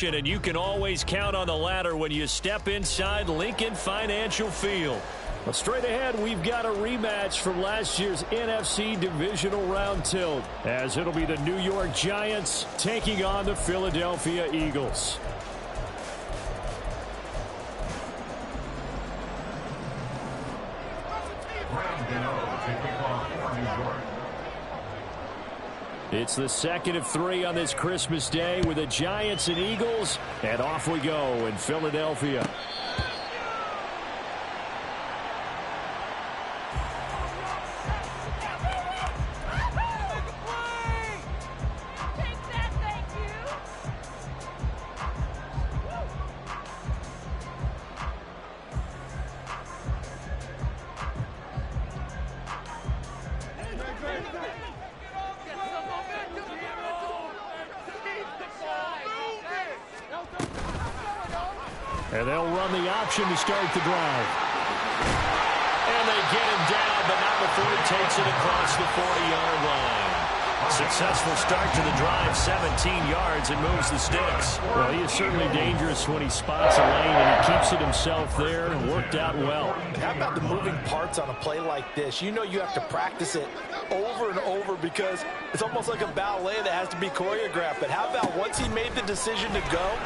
And you can always count on the ladder when you step inside Lincoln Financial Field. Well, straight ahead, we've got a rematch from last year's NFC Divisional Round tilt, as it'll be the New York Giants taking on the Philadelphia Eagles. It's the second of 3 on this Christmas Day with the Giants and Eagles, and off we go in Philadelphia. And they'll run the option to start the drive. And they get him down, but not before he takes it across the 40-yard line. Successful start to the drive, 17 yards, and moves the sticks. Well, he is certainly dangerous when he spots a lane, and he keeps it himself there and worked out well. How about the moving parts on a play like this? You know you have to practice it over and over because it's almost like a ballet that has to be choreographed. But how about once he made the decision to go,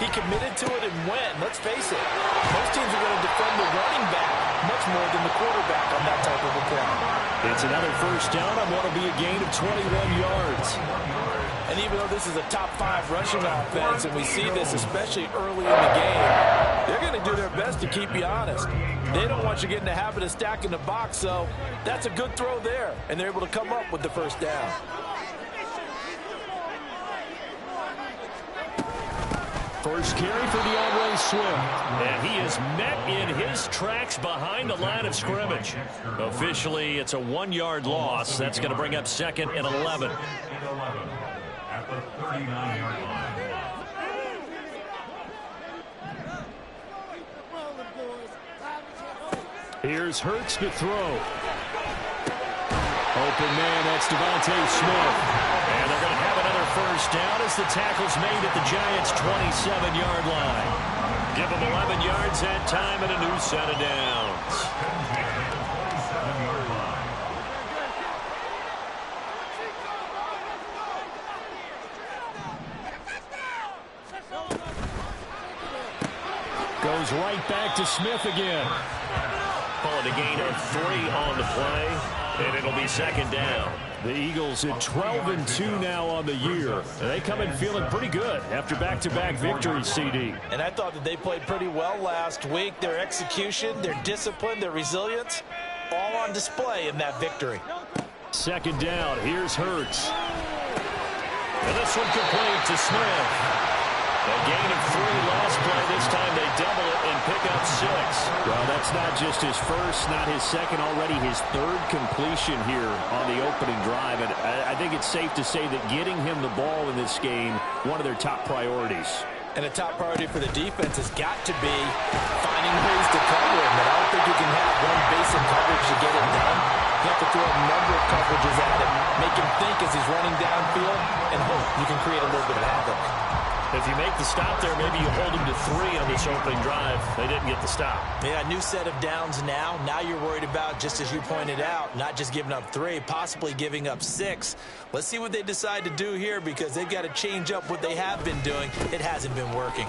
he committed to it and went. Let's face it, most teams are going to defend the running back much more than the quarterback on that type of a play. It's another first down on what will be a gain of 21 yards. And even though this is a top-5 rushing offense, and we see this especially early in the game, they're going to do their best to keep you honest. They don't want you getting the habit of stacking the box, so that's a good throw there, and they're able to come up with the first down. First carry for DeAndre Swift. And he is met in his tracks behind the line of scrimmage. Officially, it's a 1-yard loss. That's going to bring up 2nd and 11. At the 39-yard line. Here's Hurts to throw. Open man, that's Devontae Smith. And they're going to have another first down as the tackle's made at the Giants' 27-yard line. Give them 11 yards that time and a new set of downs. Goes right back to Smith again. Call it a gain of 3 on the play, and it'll be 2nd down. The Eagles at 12-2 now on the year. And they come in feeling pretty good after back-to-back victories, CD. And I thought that they played pretty well last week. Their execution, their discipline, their resilience, all on display in that victory. 2nd down. Here's Hurts. And this one complete to Smith. A gain of 3 last play. This time they double it and pick up 6. Well, that's not just his first, not his second, already his 3rd completion here on the opening drive. And I think it's safe to say that getting him the ball in this game, one of their top priorities. And a top priority for the defense has got to be finding ways to cover him. And I don't think you can have one basic coverage to get it done. You have to throw a number of coverages at him, make him think as he's running downfield, and hope you can create a little bit of havoc. If you make the stop there, maybe you hold them to 3 on this opening drive. They didn't get the stop. Yeah, new set of downs now. Now you're worried about, just as you pointed out, not just giving up 3, possibly giving up 6. Let's see what they decide to do here because they've got to change up what they have been doing. It hasn't been working.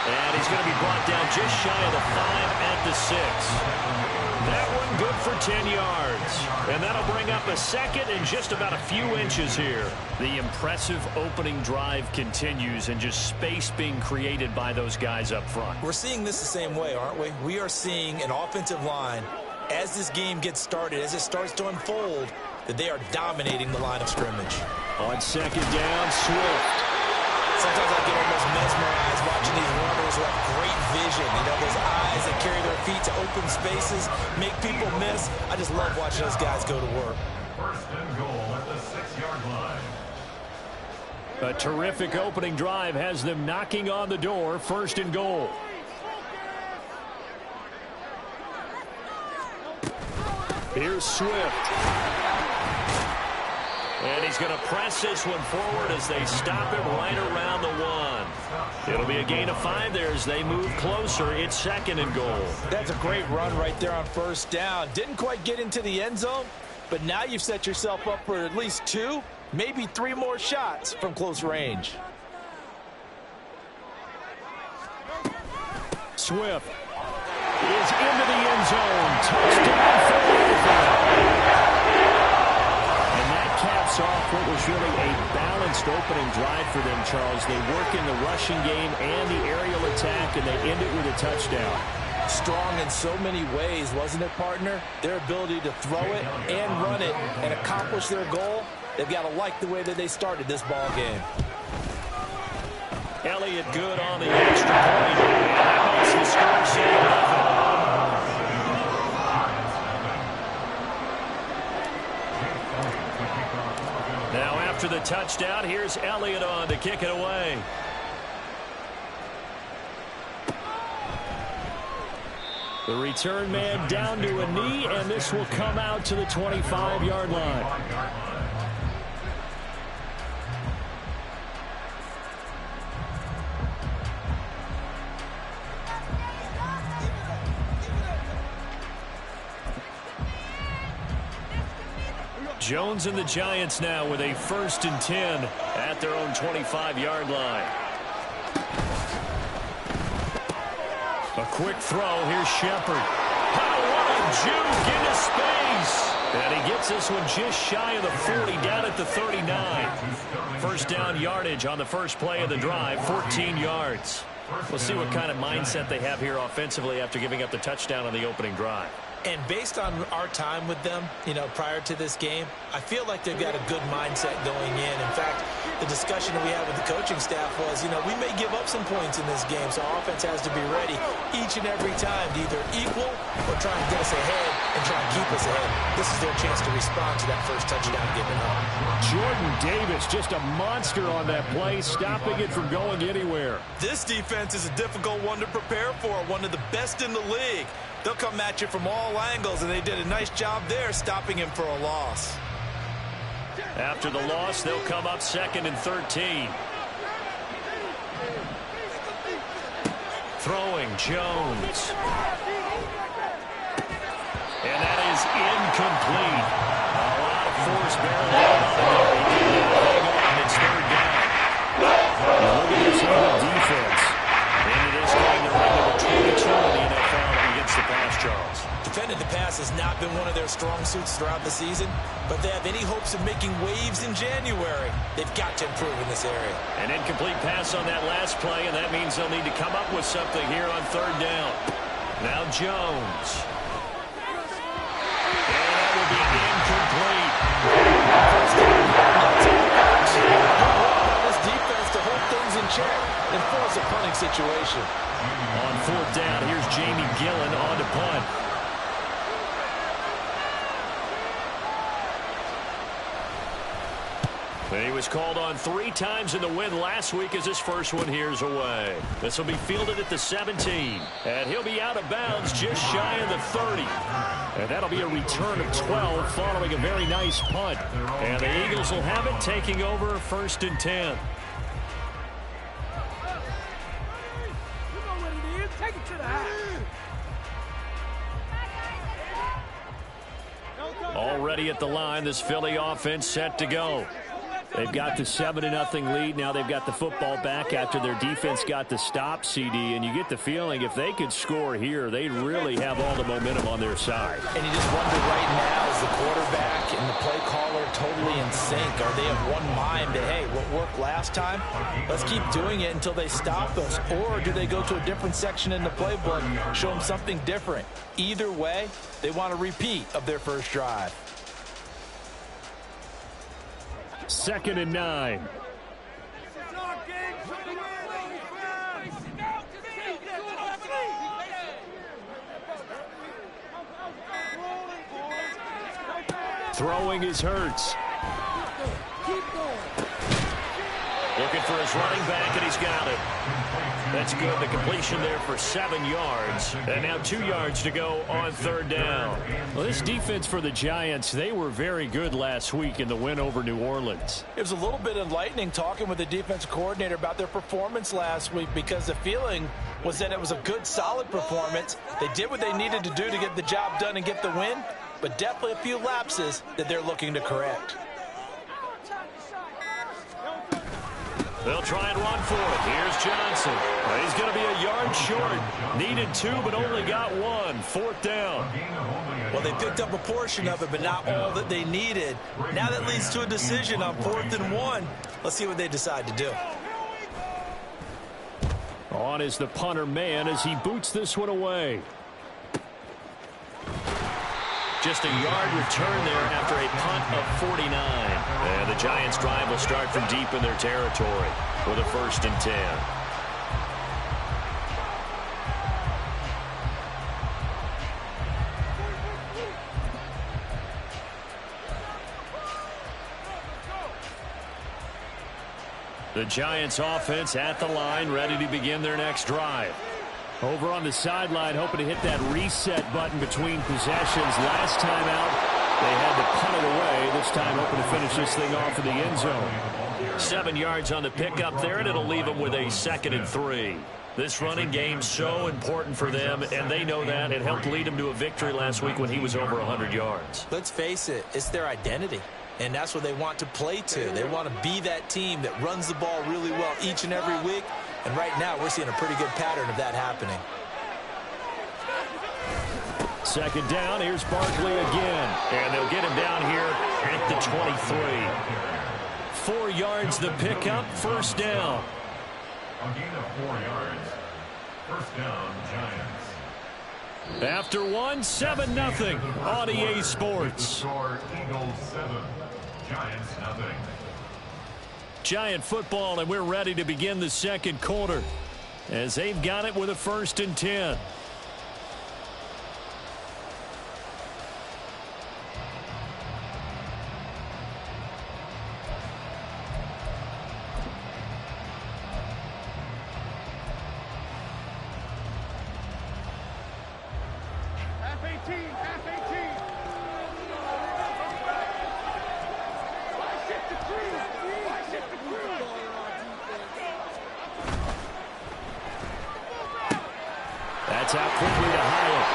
And he's going to be brought down just shy of the 5 at the 6. That one good for 10 yards. And that'll bring up a 2nd and just about a few inches here. The impressive opening drive continues and just space being created by those guys up front. We're seeing this the same way, aren't we? We are seeing an offensive line, as this game gets started, as it starts to unfold, that they are dominating the line of scrimmage. On 2nd down, Swift. Sometimes I get almost mesmerized watching these runners who have great vision. You know, those eyes that carry their feet to open spaces, make people miss. I just love watching those guys go to work. 1st and goal at the 6-yard line. A terrific opening drive has them knocking on the door. 1st and goal. Here's Swift. And he's going to press this one forward as they stop it right around the 1. It'll be a gain of 5 there as they move closer. It's 2nd and goal. That's a great run right there on first down. Didn't quite get into the end zone, but now you've set yourself up for at least 2, maybe 3 more shots from close range. Swift is into the end zone. Touchdown Philadelphia. And that caps off what was really a balanced opening drive for them, Charles. They work in the rushing game and the aerial attack, and they end it with a touchdown. Strong in so many ways, wasn't it, partner? Their ability to throw it and run it and accomplish their goal, they've got to like the way that they started this ball game. Elliott good on the extra point. And that makes the score 7-0. Now after the touchdown, here's Elliott on to kick it away. The return man down to a knee, and this will come out to the 25-yard line. Jones and the Giants now with a 1st and 10 at their own 25-yard line. A quick throw. Here's Shepard. Oh, what a juke into space. And he gets this one just shy of the 40, down at the 39. First down yardage on the first play of the drive, 14 yards. We'll see what kind of mindset they have here offensively after giving up the touchdown on the opening drive. And based on our time with them, prior to this game, I feel like they've got a good mindset going in. In fact, the discussion that we had with the coaching staff was, we may give up some points in this game, so our offense has to be ready each and every time to either equal or try and get us ahead and try and keep us ahead. This is their chance to respond to that first touchdown given up. Jordan Davis, just a monster on that play, stopping it from going anywhere. This defense is a difficult one to prepare for, one of the best in the league. They'll come at you from all angles, and they did a nice job there stopping him for a loss. After the loss, they'll come up 2nd and 13. Throwing, Jones. And that is incomplete. A lot of force barely on there. He did hang on, and it's 3rd down. Look at this Eagle defense. Into this game, they're ranked number 22 in the NFL against the pass, Charles. Defending the pass has not been one of their strong suits throughout the season, but they have any hopes of making waves in January. They've got to improve in this area. An incomplete pass on that last play, and that means they'll need to come up with something here on 3rd down. Now Jones. And that will be incomplete. This defense to hold things in check and force a punting situation. On 4th down, here's Jamie Gillen on to punt. He was called on 3 times in the win last week as his first one here's away. This will be fielded at the 17. And he'll be out of bounds just shy of the 30. And that'll be a return of 12 following a very nice punt. And the Eagles will have it, taking over 1st and 10. Already at the line, this Philly offense set to go. They've got the 7-0 lead. Now they've got the football back after their defense got the stop, CD. And you get the feeling if they could score here, they'd really have all the momentum on their side. And you just wonder right now, is the quarterback and the play caller totally in sync? Are they of one mind that, hey, what worked last time, let's keep doing it until they stop us? Or do they go to a different section in the playbook, show them something different? Either way, they want a repeat of their first drive. 2nd and 9. Throwing is Hurts. Looking for for his running back, and he's got it. That's good. The completion there for 7 yards. And now 2 yards to go on third down. Well, this defense for the Giants, they were very good last week in the win over New Orleans. It was a little bit enlightening talking with the defensive coordinator about their performance last week, because the feeling was that it was a good, solid performance. They did what they needed to do to get the job done and get the win, but definitely a few lapses that they're looking to correct. They'll try and run for it. Here's Johnson. He's going to be a yard short. Needed 2, but only got 1. Fourth down. Well, they picked up a portion of it, but not all that they needed. Now that leads to a decision on 4th and 1. Let's see what they decide to do. On is the punter man as he boots this one away. Just a yard return there after a punt of 49. And the Giants' drive will start from deep in their territory with a 1st and 10. The Giants' offense at the line, ready to begin their next drive. Over on the sideline, hoping to hit that reset button between possessions. Last time out, they had to punt it away. This time, hoping to finish this thing off in the end zone. 7 yards on the pickup there, and it'll leave them with a 2nd and 3. This running game so important for them, and they know that. It helped lead them to a victory last week when he was over 100 yards. Let's face it, it's their identity. And that's what they want to play to. They want to be that team that runs the ball really well each and every week. And right now, we're seeing a pretty good pattern of that happening. 2nd down. Here's Barkley again. And they'll get him down here at the 23. 4 yards the pickup. 1st down. A gain of 4 yards. 1st down, Giants. After 1, 7-0 on EA Sports. Score Eagles 7, Giants nothing. Giant football, and we're ready to begin the 2nd quarter as they've got it with a 1st and 10. That's out quickly to Hyatt.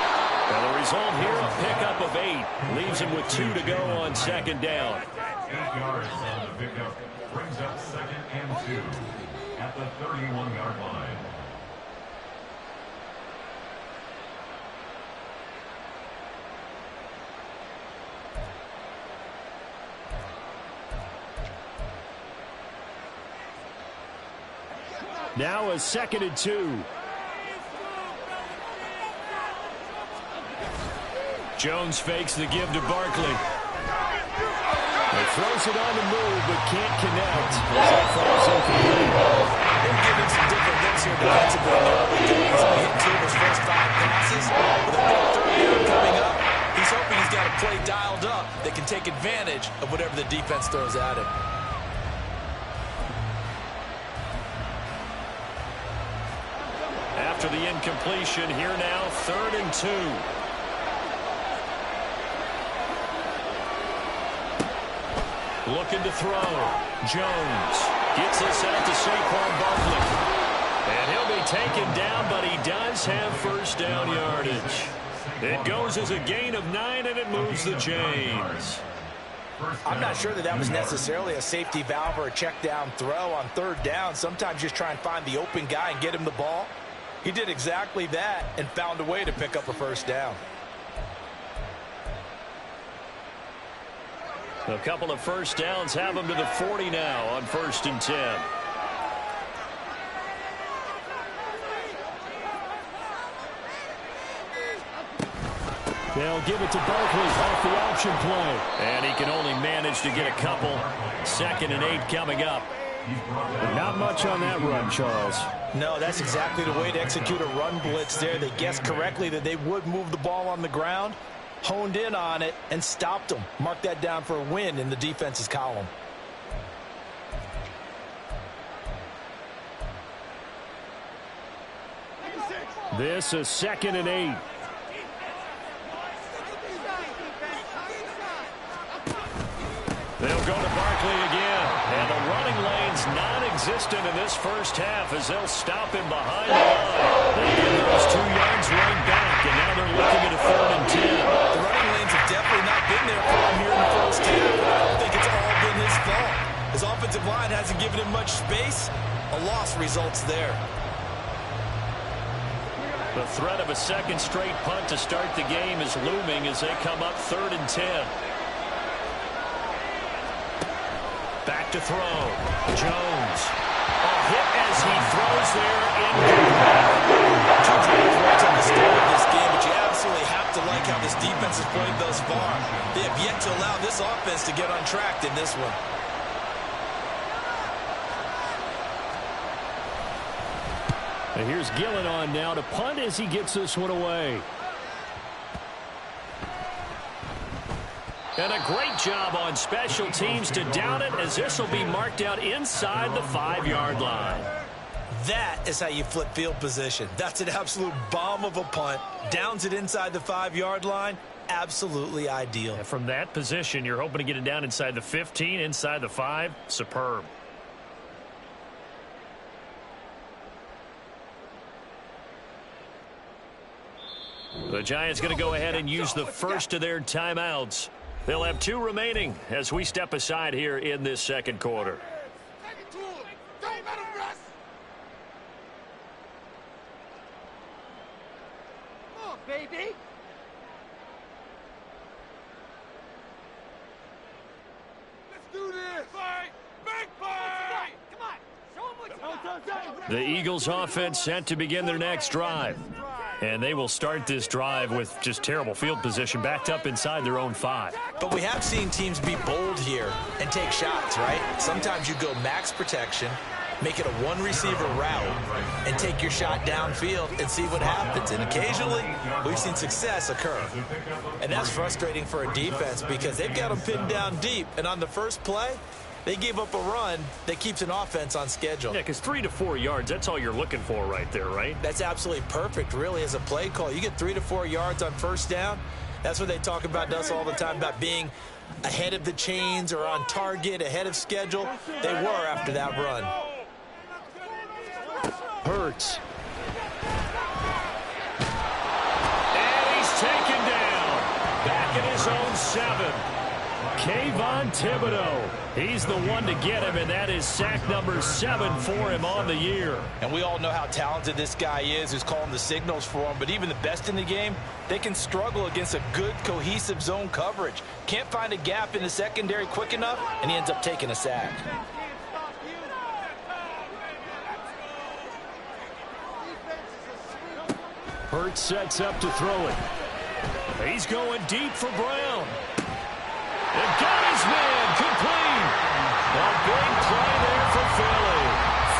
And the result here, a pickup of 8. Leaves him with 2 to go on 2nd down. 8 yards on the pickup. Brings up 2nd and 2 at the 31-yard line. Now a 2nd and 2. Jones fakes the give to Barkley. He throws it on the move, but can't connect. That falls incomplete. They're giving some different looks here defensively in the early days. He hit 2 of his first 5 passes. With a big 3rd down coming up, he's hoping he's got a play dialed up that can take advantage of whatever the defense throws at him. After the incompletion, here now, 3rd and 2. Looking to throw. Jones gets this out to Saquon Barkley. And he'll be taken down, but he does have 1st down yardage. It goes as a gain of 9, and it moves the chains. I'm not sure that was necessarily a safety valve or a check down throw on 3rd down. Sometimes just try and find the open guy and get him the ball. He did exactly that and found a way to pick up a 1st down. A couple of 1st downs have them to the 40 now on 1st and 10. They'll give it to Barkley off the option play. And he can only manage to get a couple. 2nd and 8 coming up. Not much on that run, Charles. No, that's exactly the way to execute a run blitz there. They guessed correctly that they would move the ball on the ground, honed in on it, and stopped them. Mark that down for a win in the defense's column. This is 2nd and 8. They'll go to Barkley again. And the running lane's non-existent in this first half as they'll stop him behind the line. They get those 2 yards right back, and now they're looking at a 3rd and 10. The running lanes have definitely not been there for him here in the first half. I don't think it's all been his fault. His offensive line hasn't given him much space. A loss results there. The threat of a second straight punt to start the game is looming as they come up 3rd and 10. Back to throw. Jones. A hit as he throws there. Two drive points on the start of this game, but you absolutely have to like how this defense has played thus far. They have yet to allow this offense to get on track in this one. And here's Gillen on now to punt as he gets this one away. And a great job on special teams to down it as this will be marked out inside the 5-yard line. That is how you flip field position. That's an absolute bomb of a punt. Downs it inside the 5-yard line. Absolutely ideal. And from that position, you're hoping to get it down inside the 15, inside the 5. Superb. The Giants going to go ahead and use the first of their timeouts. They'll have 2 remaining as we step aside here in this second quarter. Don't let him rest. Come on, baby. Let's do this. Play. Big play. Come on. Show him what you got. The Eagles offense set to begin their next drive. And they will start this drive with just terrible field position backed up inside their own 5. But we have seen teams be bold here and take shots, right? Sometimes you go max protection, make it a one-receiver route, and take your shot downfield and see what happens. And occasionally, we've seen success occur. And that's frustrating for a defense because they've got them pinned down deep. And on the first play, they gave up a run that keeps an offense on schedule. Yeah, because 3 to 4 yards, that's all you're looking for right there, right? That's absolutely perfect, really, as a play call. You get 3 to 4 yards on first down. That's what they talk about us all the time, about being ahead of the chains or on target, ahead of schedule. They were after that run. Hurts. And he's taken down. Back in his own 7. Kayvon Thibodeau. He's the one to get him, and that is sack number 7 for him on the year. And we all know how talented this guy is who's calling the signals for him, but even the best in the game, they can struggle against a good, cohesive zone coverage. Can't find a gap in the secondary quick enough, and he ends up taking a sack. Hurts sets up to throw it. He's going deep for Brown. And got his man complete. A big play there for Philly.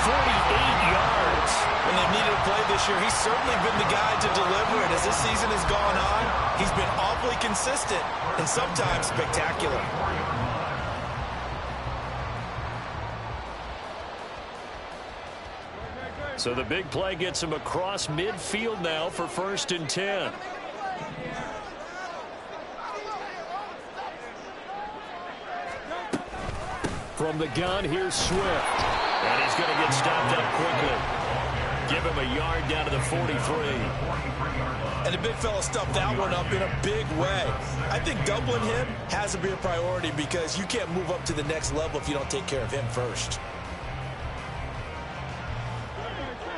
48 yards. When they've needed a play this year, he's certainly been the guy to deliver it. As this season has gone on, he's been awfully consistent and sometimes spectacular. So the big play gets him across midfield now for 1st and 10. From the gun, here's Swift. And he's going to get stopped up quickly. Give him a yard down to the 43. And the big fella stuffed that one up in a big way. I think doubling him has to be a priority because you can't move up to the next level if you don't take care of him first.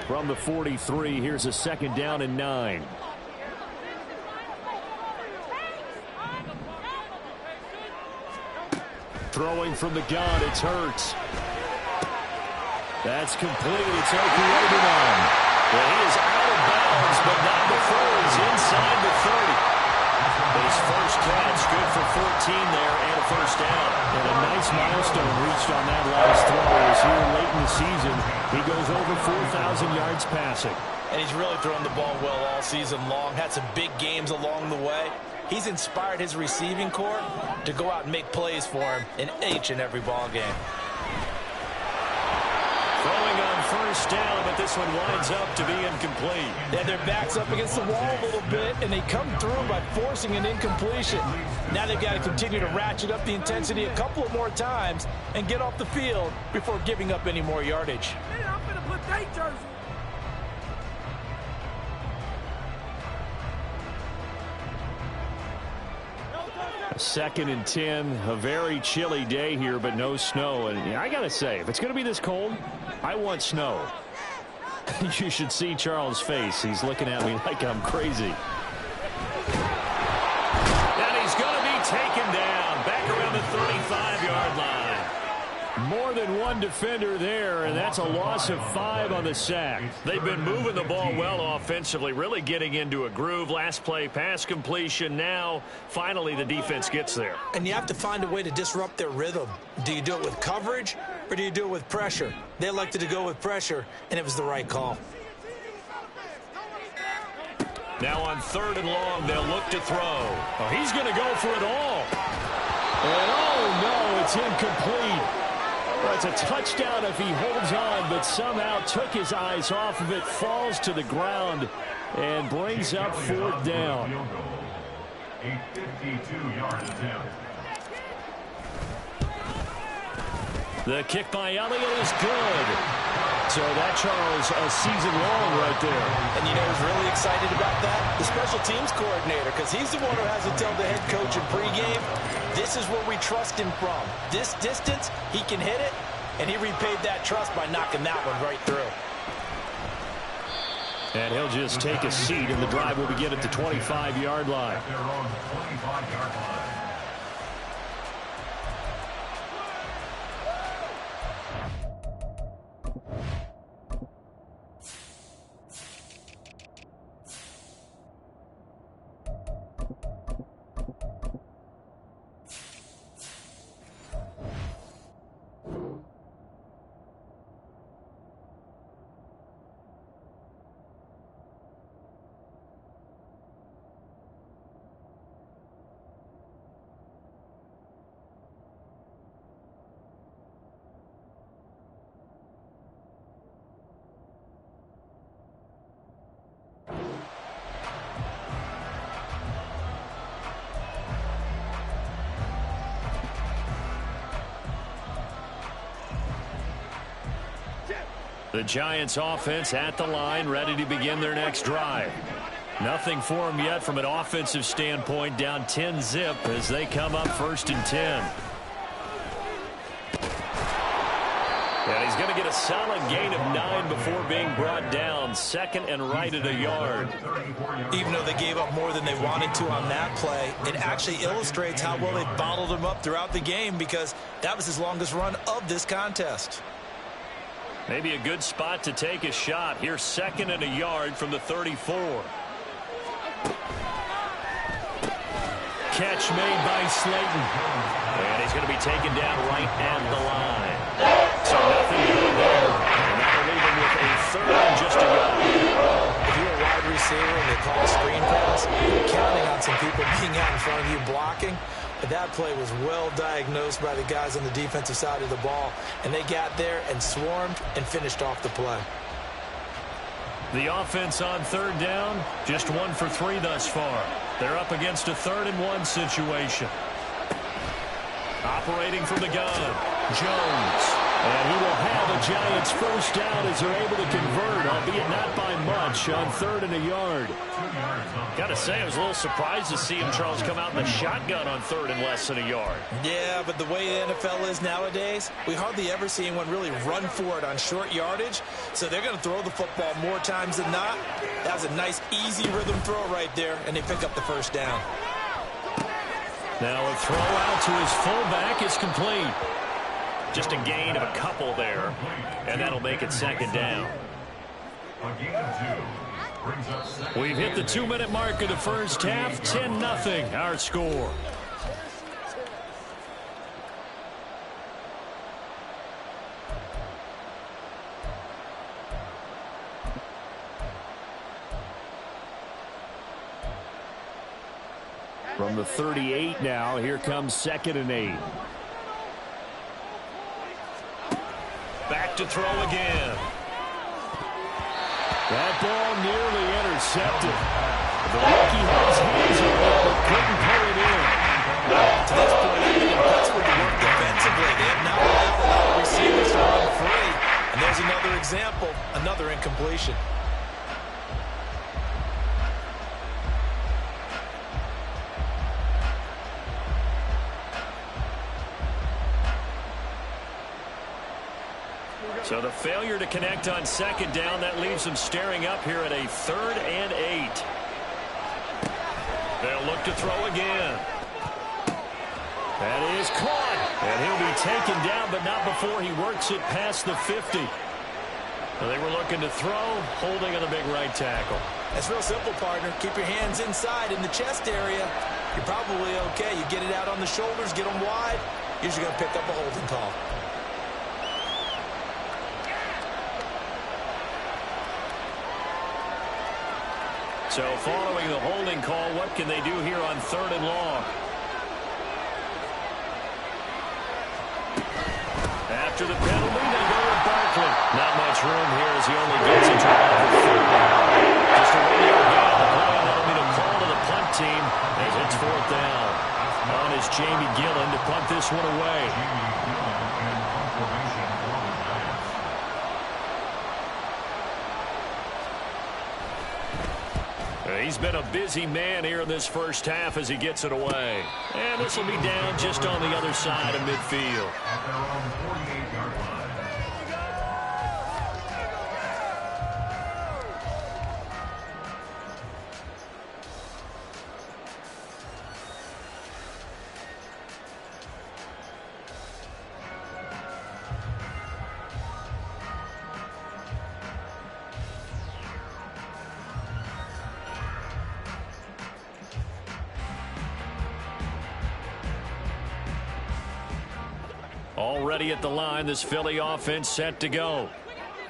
From the 43, here's a 2nd down and 9. Throwing from the gun, it's Hurts. That's complete. It's Okuodenon. Well, he is out of bounds, but not before he's inside the 30. His first catch, good for 14 there and a 1st down. And a nice milestone reached on that last throw as here late in the season. He goes over 4,000 yards passing. And he's really thrown the ball well all season long. Had some big games along the way. He's inspired his receiving corps to go out and make plays for him in each and every ball game. Throwing on first down, but this one winds up to be incomplete. Yeah, their back's up against the wall a little bit, and they come through by forcing an incompletion. Now they've got to continue to ratchet up the intensity a couple of more times and get off the field before giving up any more yardage. I'm gonna put that jersey. Second and 10, a very chilly day here, but no snow. And I got to say, if it's going to be this cold, I want snow. You should see Charles' face. He's looking at me like I'm crazy. And he's going to be taken down back around the 35-yard line. More than one defender there, and that's a loss of 5 on the sack. They've been moving the ball well offensively, really getting into a groove. Last play, pass completion. Now, finally, the defense gets there. And you have to find a way to disrupt their rhythm. Do you do it with coverage, or do you do it with pressure? They elected to go with pressure, and it was the right call. Now on 3rd and long, they'll look to throw. Oh, he's going to go for it all. And oh, no, it's incomplete. Well, it's a touchdown if he holds on, but somehow took his eyes off of it, falls to the ground, and brings up 4th down. A 52-yard attempt. The kick by Elliott is good. So that, Charles, a season long right there. And you know who's really excited about that? The special teams coordinator, because he's the one who has to tell the head coach in pregame, this is where we trust him from. This distance, he can hit it, and he repaid that trust by knocking that one right through. And he'll just take a seat, and the drive will begin at the 25-yard line. They're on the 25-yard line. The Giants offense at the line, ready to begin their next drive. Nothing for them yet from an offensive standpoint, down 10-zip as they come up 1st and 10. And he's going to get a solid gain of 9 before being brought down. 2nd and right at a yard. Even though they gave up more than they wanted to on that play, it actually illustrates how well they bottled him up throughout the game, because that was his longest run of this contest. Maybe a good spot to take a shot. Here's 2nd and a yard from the 34. Catch made by Slayton. And he's going to be taken down right at the line. So nothing doing there. And that'll leave him with a 3rd and just a yard. If you're a wide receiver and they call a screen pass, you're counting on some people being out in front of you blocking. But that play was well diagnosed by the guys on the defensive side of the ball, and they got there and swarmed and finished off the play. The offense on 3rd down, just 1 for 3 thus far. They're up against a 3rd and 1 situation. Operating from the gun, Jones. And he will have a Giants first down as they're able to convert, albeit not by much, on 3rd and a yard. Got to say, I was a little surprised to see him, Charles, come out in the shotgun on 3rd and less than a yard. Yeah, but the way the NFL is nowadays, we hardly ever see anyone really run for it on short yardage. So they're going to throw the football more times than not. That was a nice, easy rhythm throw right there, and they pick up the first down. Now a throw out to his fullback is complete. Just a gain of a couple there, and that'll make it 2nd down. A gain of 2. We've hit the 2-minute mark of the first half. 10-0 our score. From the 38 now, here comes 2nd and 8. Back to throw again. That ball nearly intercepted. The rookie had his hands on it, but couldn't pull it in. To this point, I've been impressed with the work defensively. They have not allowed a lot of receivers to run free. And there's another example, another incompletion. So the failure to connect on second down, that leaves them staring up here at a 3rd and 8. They'll look to throw again. That is caught. And he'll be taken down, but not before he works it past the 50. Well, they were looking to throw, holding on the big right tackle. That's real simple, partner. Keep your hands inside in the chest area. You're probably okay. You get it out on the shoulders, get them wide. Usually going to pick up a holding call. So following the holding call, what can they do here on 3rd and long? After the penalty, they go with Barkley. Not much room here as he only gets it to about the 30. Just a 1-yard gain on the play, and that'll be the call to the punt team as it's 4th down. On is Jamie Gillen to punt this one away. He's been a busy man here in this first half as he gets it away. And this will be down just on the other side of midfield. At their own 48-yard line. Already at the line, this Philly offense set to go.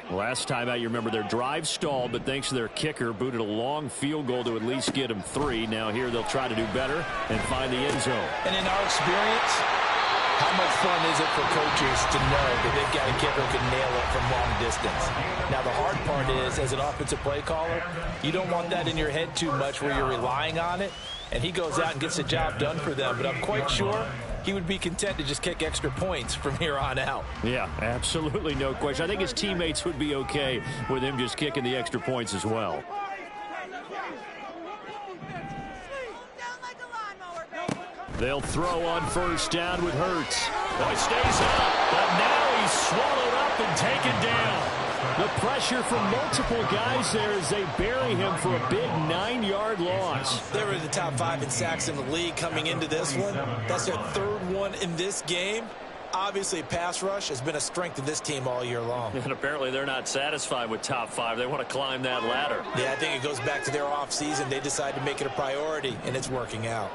Last time out, you remember their drive stalled, but thanks to their kicker, booted a long field goal to at least get them 3. Now here they'll try to do better and find the end zone. And in our experience, how much fun is it for coaches to know that they've got a kicker who can nail it from long distance? Now, the hard part is, as an offensive play caller, you don't want that in your head too much where you're relying on it, and he goes out and gets the job done for them. But I'm quite sure he would be content to just kick extra points from here on out. Yeah, absolutely no question. I think his teammates would be okay with him just kicking the extra points as well. They'll throw on 1st down with Hurts. Boy, stays up, but now he's swallowed up and taken down. The pressure from multiple guys there as they bury him for a big 9-yard loss. They were in the top 5 in sacks in the league coming into this one. That's their 3rd one in this game. Obviously, pass rush has been a strength of this team all year long. And apparently they're not satisfied with top 5. They want to climb that ladder. Yeah, I think it goes back to their offseason. They decided to make it a priority, and it's working out.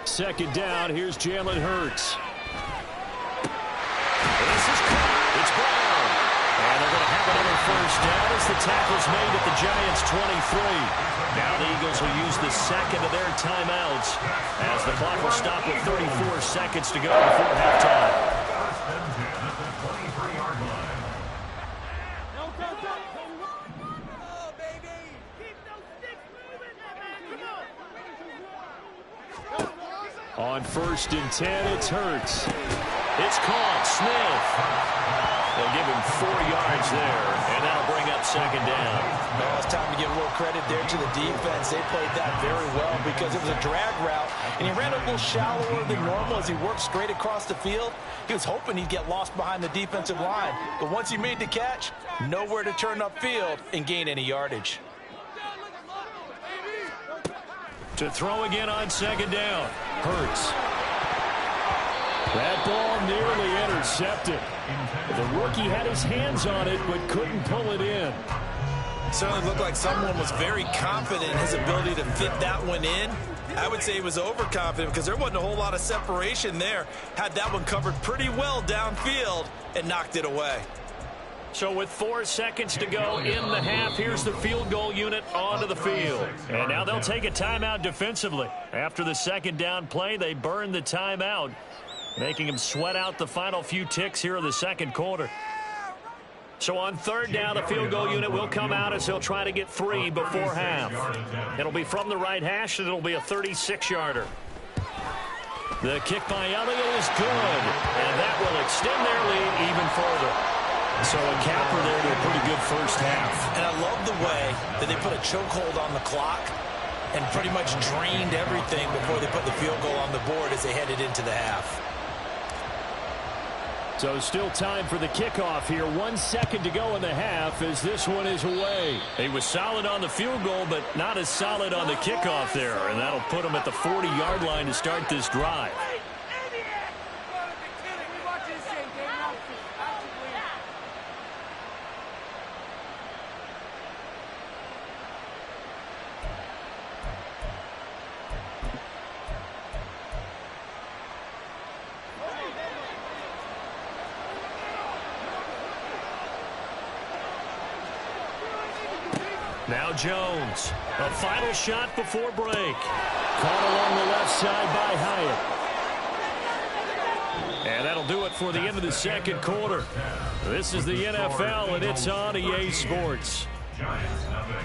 2nd down, here's Jalen Hurts. This is caught. It's Brown. And they're going to have another 1st down as the tackle's made at the Giants' 23. Now the Eagles will use the 2nd of their timeouts as the clock will stop with 34 seconds to go before halftime. On 1st and 10, it's Hurts. It's caught. Smith. They'll give him 4 yards there, and that'll bring up 2nd down. Now it's time to give a little credit there to the defense. They played that very well because it was a drag route, and he ran a little shallower than normal as he worked straight across the field. He was hoping he'd get lost behind the defensive line, but once he made the catch, nowhere to turn upfield and gain any yardage. To throw again on 2nd down. Hurts. That ball nearly intercepted. The rookie had his hands on it, but couldn't pull it in. Certainly looked like someone was very confident in his ability to fit that one in. I would say he was overconfident because there wasn't a whole lot of separation there. Had that one covered pretty well downfield and knocked it away. So with 4 seconds to go in the half, here's the field goal unit onto the field. And now they'll take a timeout defensively. After the 2nd down play, they burn the timeout, making them sweat out the final few ticks here in the 2nd quarter. So on third down, the field goal unit will come out as he'll try to get 3 before half. It'll be from the right hash, and it'll be a 36-yarder. The kick by Elliott is good, and that will extend their lead even further. So a capper there to a pretty good first half. And I love the way that they put a chokehold on the clock and pretty much drained everything before they put the field goal on the board as they headed into the half. So still time for the kickoff here. 1 second to go in the half as this one is away. He was solid on the field goal, but not as solid on the kickoff there. And that'll put him at the 40-yard line to start this drive. Now Jones, a final shot before break. Caught along the left side by Hyatt. And that'll do it for the end of the second quarter. This is the NFL, and it's on EA Sports. Giants nothing.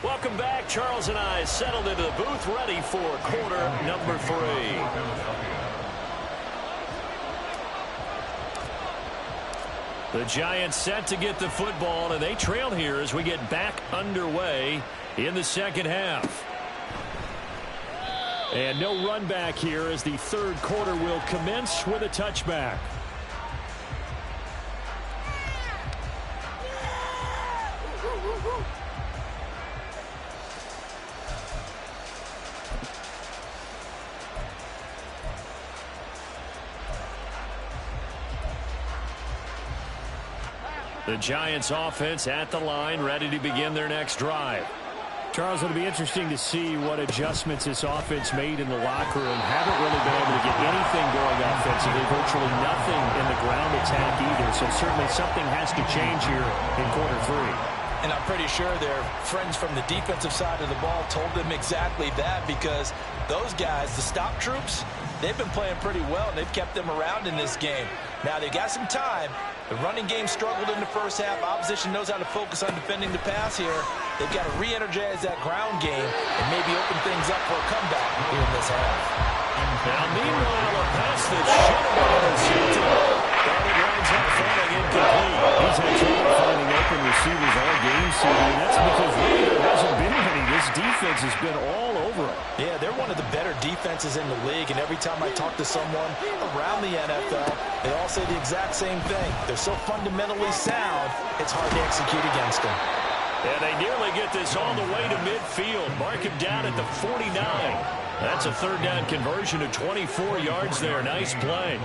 Welcome back. Charles and I settled into the booth, ready for quarter number 3. The Giants set to get the football, and they trail here as we get back underway in the second half. And no run back here as the third quarter will commence with a touchback. The Giants offense at the line, ready to begin their next drive. Charles, it'll be interesting to see what adjustments this offense made in the locker room. Haven't really been able to get anything going offensively, virtually nothing in the ground attack either. So certainly something has to change here in quarter 3. And I'm pretty sure their friends from the defensive side of the ball told them exactly that, because those guys, the stop troops, they've been playing pretty well, and they've kept them around in this game. Now, they've got some time. The running game struggled in the first half. Opposition knows how to focus on defending the pass here. They've got to re-energize that ground game and maybe open things up for a comeback here in this half. Now, meanwhile, a pass that should have been intercepted. Darnold lines up front and incomplete. He's had trouble finding open receivers all game, CD, and that's because really there hasn't been any. This defense has been all over him. Yeah, they're one of the better defenses in the league, and every time I talk to someone around the NFL, they all say the exact same thing. They're so fundamentally sound, it's hard to execute against them. And they nearly get this all the way to midfield. Mark him down at the 49. That's a third down conversion of 24 yards there. Nice play.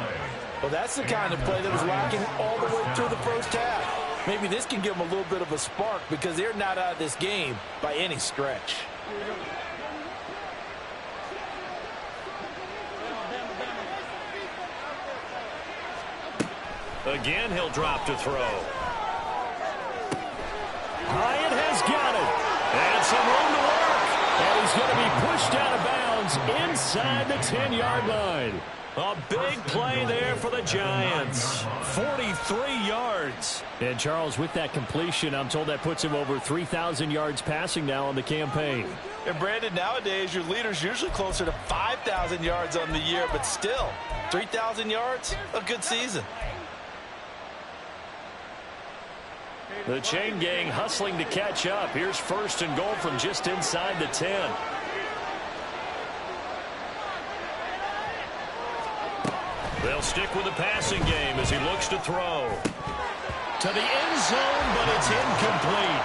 Well, that's the kind of play that was lacking all the way through the first half. Maybe this can give them a little bit of a spark, because they're not out of this game by any stretch. Again, he'll drop to throw. Hyatt has got it. And some room to work. And he's going to be pushed out of bounds inside the 10-yard line. A big play there for the Giants. 43 yards. And Charles, with that completion, I'm told that puts him over 3,000 yards passing now on the campaign. And Brandon, nowadays your leader's usually closer to 5,000 yards on the year, but still, 3,000 yards, a good season. The chain gang hustling to catch up. Here's first and goal from just inside the 10. They'll stick with the passing game as he looks to throw. To the end zone, but it's incomplete.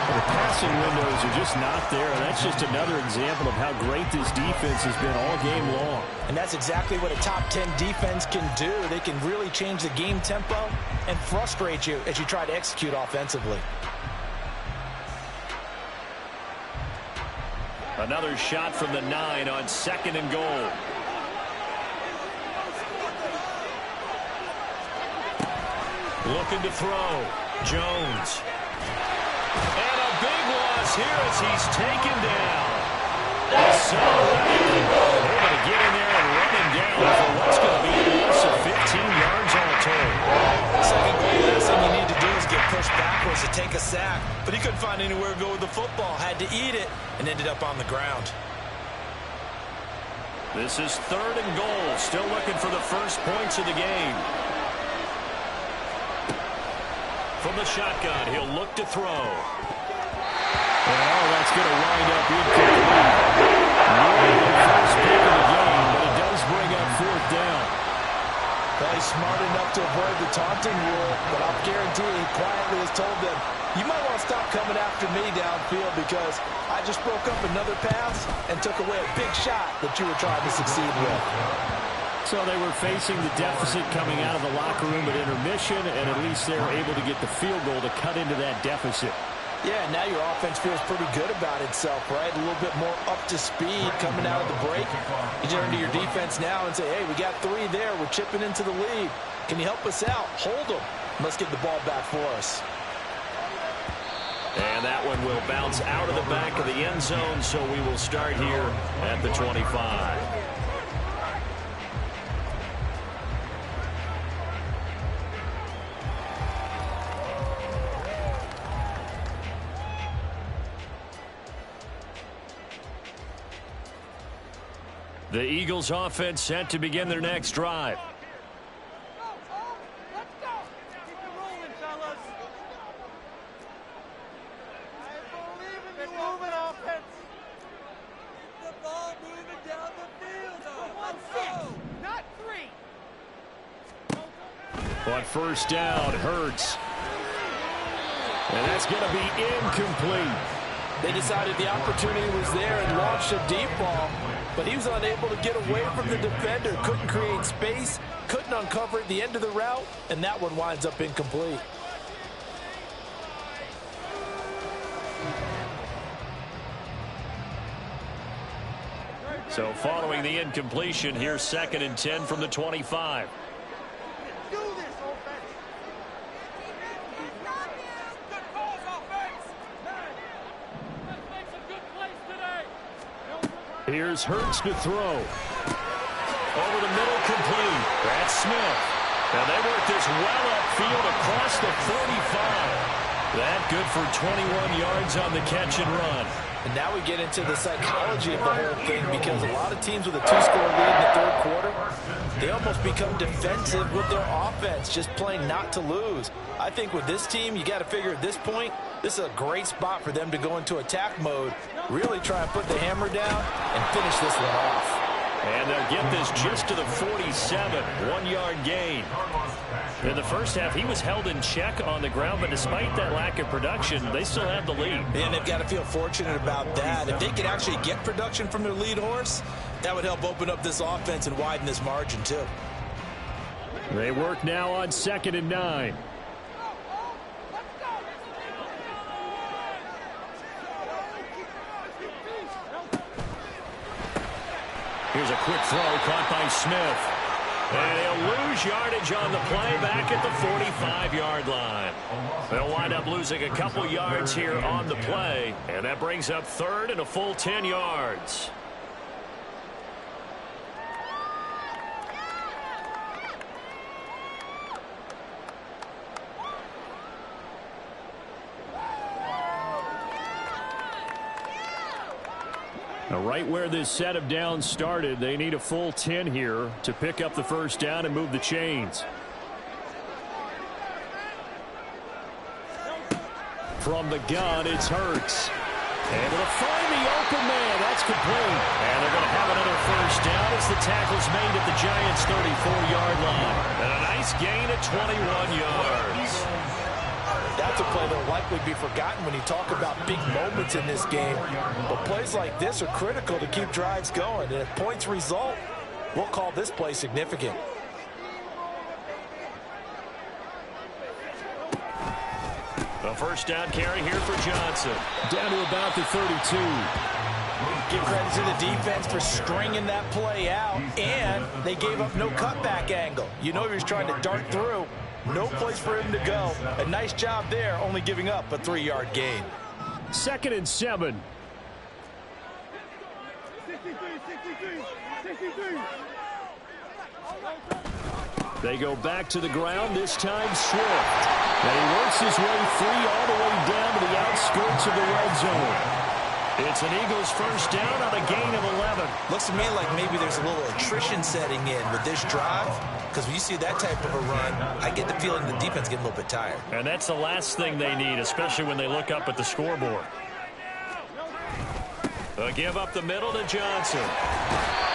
The passing windows are just not there, and that's just another example of how great this defense has been all game long. And that's exactly what a top 10 defense can do. They can really change the game tempo and frustrate you as you try to execute offensively. Another shot from the 9 on second and goal. Looking to throw. Jones. And a big loss here as he's taken down. So able to get in there and run him down for what's going to be a loss of 15 yards all told. Second goal, the last thing you need to do is get pushed backwards to take a sack. But he couldn't find anywhere to go with the football. Had to eat it and ended up on the ground. This is 3rd and goal. Still looking for the first points of the game. From the shotgun, he'll look to throw. Oh, that's going to wind up incomplete. Nearly the first pick of the game, but it does bring up 4th down. Well, he's smart enough to avoid the taunting rule, but I'll guarantee he quietly has told them, you might want to stop coming after me downfield because I just broke up another pass and took away a big shot that you were trying to succeed with. So they were facing the deficit coming out of the locker room at intermission, and at least they were able to get the field goal to cut into that deficit. Yeah, now your offense feels pretty good about itself, right? A little bit more up to speed coming out of the break. You turn to your defense now and say, hey, we got 3 there. We're chipping into the lead. Can you help us out? Hold them. Let's get the ball back for us. And that one will bounce out of the back of the end zone, so we will start here at the 25. The Eagles offense set to begin their next drive. Let's go. Keep it rolling, fellas. I believe in you, moving offense. Keep the ball moving down the field. 1-6, not 3. On first down, Hurts. And that's going to be incomplete. They decided the opportunity was there and launched a deep ball, but he was unable to get away from the defender, couldn't create space, couldn't uncover at the end of the route, and that one winds up incomplete. So following the incompletion, here's 2nd and 10 from the 25. Do this, offense. Good calls, offense. Let's make some good plays today. Here's Hurts to throw. Over the middle, complete. That's Smith. And they work this well upfield across the 45. That good for 21 yards on the catch and run. And now we get into the psychology of the whole thing because a lot of teams with a 2-score lead in the 3rd quarter, they almost become defensive with their offense, just playing not to lose. I think with this team, you got to figure at this point, this is a great spot for them to go into attack mode, really try and put the hammer down and finish this one off. And they'll get this just to the 47, 1-yard gain. In the first half, he was held in check on the ground, but despite that lack of production, they still have the lead. And they've got to feel fortunate about that. If they could actually get production from their lead horse, that would help open up this offense and widen this margin too. They work now on 2nd and 9. Here's a quick throw caught by Smith. And he'll lose yardage on the play back at the 45-yard line. They'll wind up losing a couple yards here on the play. And that brings up 3rd and a full 10 yards. Now, right where this set of downs started, they need a full 10 here to pick up the first down and move the chains. From the gun, it's Hurts. Able to find the open man. That's complete. And they're going to have another first down as the tackle's made at the Giants' 34-yard line. And a nice gain at 21 yards. That's a play that will likely be forgotten when you talk about big moments in this game. But plays like this are critical to keep drives going. And if points result, we'll call this play significant. A first down carry here for Johnson. Down to about the 32. Give credit to the defense for stringing that play out. And they gave up no cutback angle. You know he was trying to dart through. No place for him to go. A nice job there, only giving up a 3-yard gain. 2nd and 7. They go back to the ground, this time Swift. And he works his way free all the way down to the outskirts of the red zone. It's an Eagles first down on a gain of 11. Looks to me like maybe there's a little attrition setting in with this drive, because when you see that type of a run, I get the feeling the defense getting a little bit tired. And that's the last thing they need, especially when they look up at the scoreboard. A give up the middle to Johnson.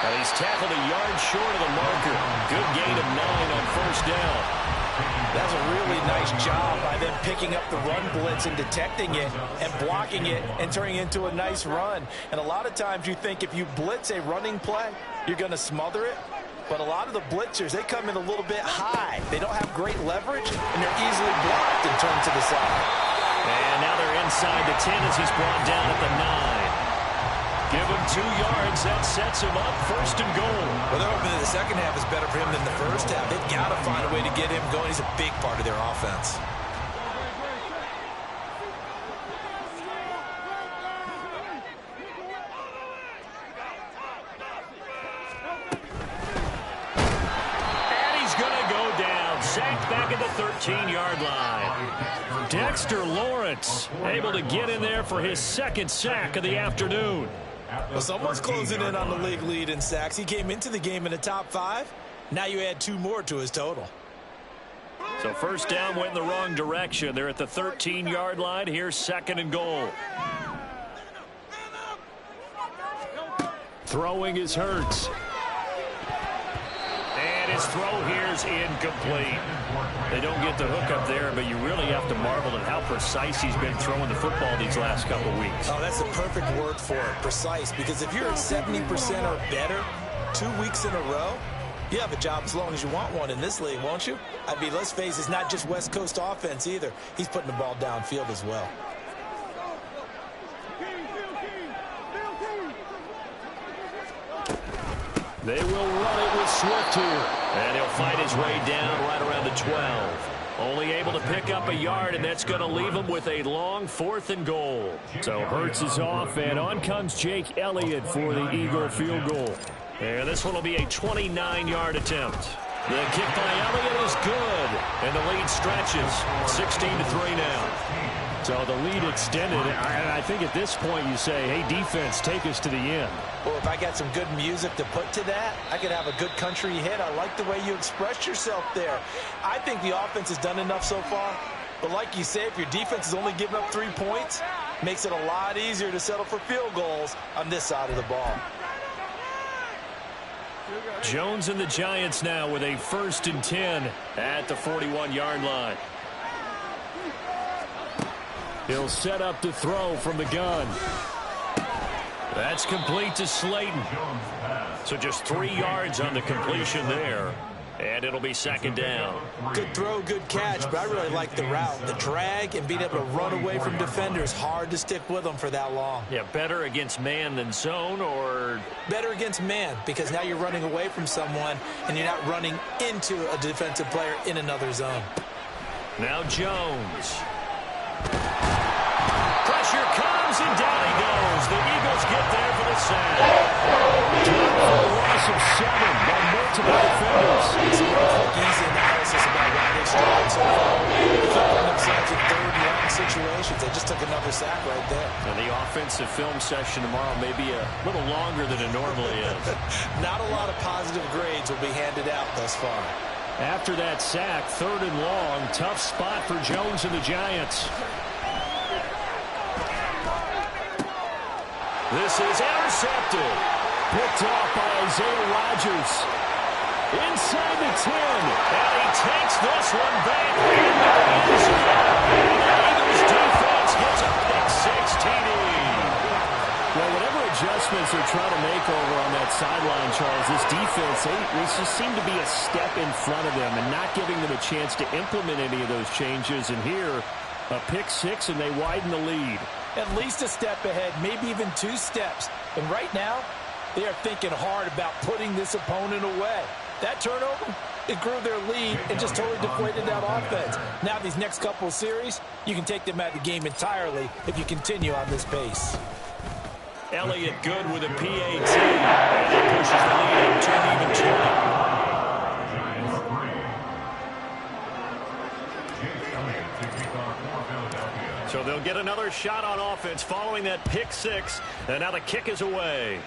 And he's tackled a yard short of the marker. Good gain of 9 on first down. That's a really nice job by them picking up the run blitz and detecting it and blocking it and turning it into a nice run. And a lot of times you think if you blitz a running play, you're going to smother it. But a lot of the blitzers, they come in a little bit high. They don't have great leverage, and they're easily blocked and turned to the side. And now they're inside the 10 as he's brought down at the 9. Give him 2 yards. That sets him up 1st and goal. Well, they're hoping that the second half is better for him than the first half. They've got to find a way to get him going. He's a big part of their offense. And he's going to go down. Sacked back at the 13-yard line. Dexter Lawrence able to get in there for his 2nd sack of the afternoon. Well, someone's closing in on the league lead in sacks. He came into the game in the top 5. Now you add 2 more to his total. So first down went in the wrong direction. They're at the 13-yard line. Here's 2nd and goal. Throwing is Hurts. And his throw here's incomplete. They don't get the hook up there, but you really have to marvel at how precise he's been throwing the football these last couple weeks. Oh, that's the perfect word for it, precise, because if you're at 70% or better 2 weeks in a row, you have a job as long as you want one in this league, won't you? I mean, let's face it, it's not just West Coast offense either. He's putting the ball downfield as well. They will run it with Swift here. And he'll fight his way down right around the 12. Only able to pick up a yard, and that's going to leave him with a long 4th and goal. So Hurts is off, and on comes Jake Elliott for the Eagle field goal. And this one will be a 29-yard attempt. The kick by Elliott is good, and the lead stretches. 16-3 now. So the lead extended, and I think at this point you say, hey, defense, take us to the end. Well, if I got some good music to put to that, I could have a good country hit. I like the way you expressed yourself there. I think the offense has done enough so far. But like you say, if your defense is only giving up 3 points, makes it a lot easier to settle for field goals on this side of the ball. Jones and the Giants now with a 1st and 10 at the 41-yard line. He'll set up to throw from the gun. That's complete to Slayton. So just 3 yards on the completion there. And it'll be 2nd down. Good throw, good catch, but I really like the route. The drag and being able to run away from defenders. Hard to stick with them for that long. Yeah, better against man than zone, or? Better against man, because now you're running away from someone and you're not running into a defensive player in another zone. Now Jones. Pressure comes, and down he goes. The Eagles get there for the sack. Dropped for a loss of 7 by multiple defenders. Some quick, easy analysis about why they've struggled so far. They keep putting themselves in 3rd and long situations. They just took another sack right there. And the offensive film session tomorrow may be a little longer than it normally is. Not a lot of positive grades will be handed out thus far. After that sack, 3rd and long, tough spot for Jones and the Giants. This is intercepted. Picked off by Isaiah Rodgers. Inside the 10. And he takes this one back. And the Eagles defense gets a pick 6 TD. Well, whatever adjustments they're trying to make over on that sideline, Charles, this defense, they just seem to be a step in front of them and not giving them a chance to implement any of those changes. And here, a pick 6, and they widen the lead. At least a step ahead, maybe even 2 steps. And right now, they are thinking hard about putting this opponent away. That turnover it grew their lead and just totally deflated that offense. Now these next couple of series, you can take them out of the game entirely if you continue on this pace. Elliott good with a PAT. And it pushes the lead up to an even 20. So they'll get another shot on offense following that pick six. And now the kick is away.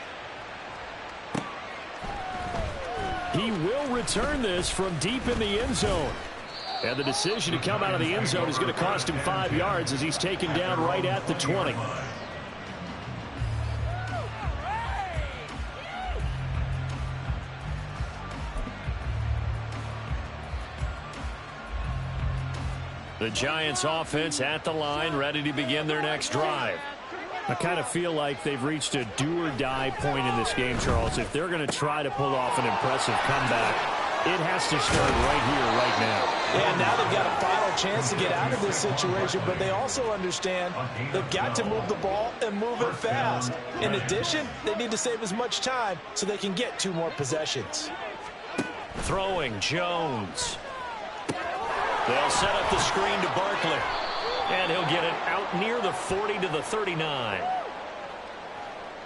He will return this from deep in the end zone. And the decision to come out of the end zone is going to cost him 5 yards as he's taken down right at the 20. The Giants offense at the line, ready to begin their next drive. I kind of feel like they've reached a do-or-die point in this game, Charles. If they're going to try to pull off an impressive comeback, it has to start right here, right now. Yeah, now they've got a final chance to get out of this situation, but they also understand they've got to move the ball and move it fast. In addition, they need to save as much time so they can get 2 more possessions. Throwing, Jones. They'll set up the screen to Barkley. And he'll get it out near the 40 to the 39.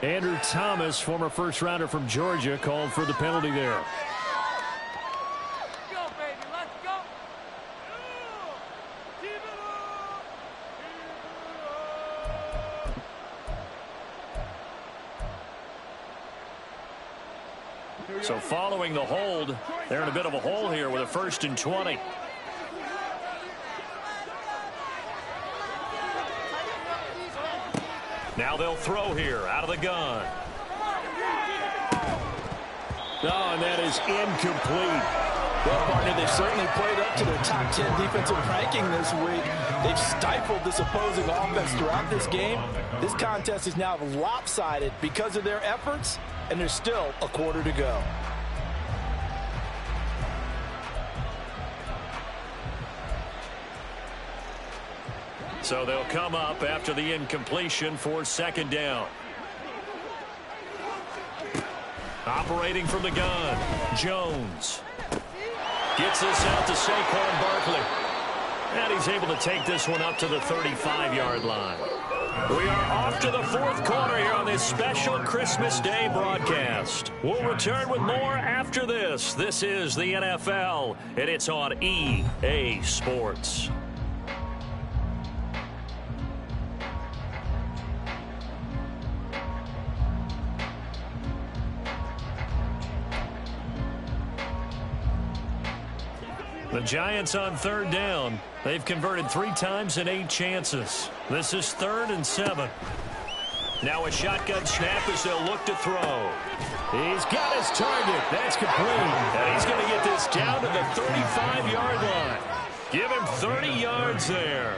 Andrew Thomas, former first-rounder from Georgia, called for the penalty there. Let's go, baby. Let's go. Keep it up. So following the hold, they're in a bit of a hole here with a 1st and 20. Now they'll throw here out of the gun. Oh, and that is incomplete. Well, partner, they've certainly played up to their top 10 defensive ranking this week. They've stifled this opposing offense throughout this game. This contest is now lopsided because of their efforts, and there's still a quarter to go. So they'll come up after the incompletion for 2nd down. Operating from the gun, Jones. Gets this out to Saquon Barkley. And he's able to take this one up to the 35-yard line. We are off to the 4th quarter here on this special Christmas Day broadcast. We'll return with more after this. This is the NFL, and it's on EA Sports. The Giants on 3rd down. They've converted 3 times in 8 chances. This is 3rd and 7. Now a shotgun snap as they'll look to throw. He's got his target. That's complete. And he's going to get this down to the 35-yard line. Give him 30 yards there.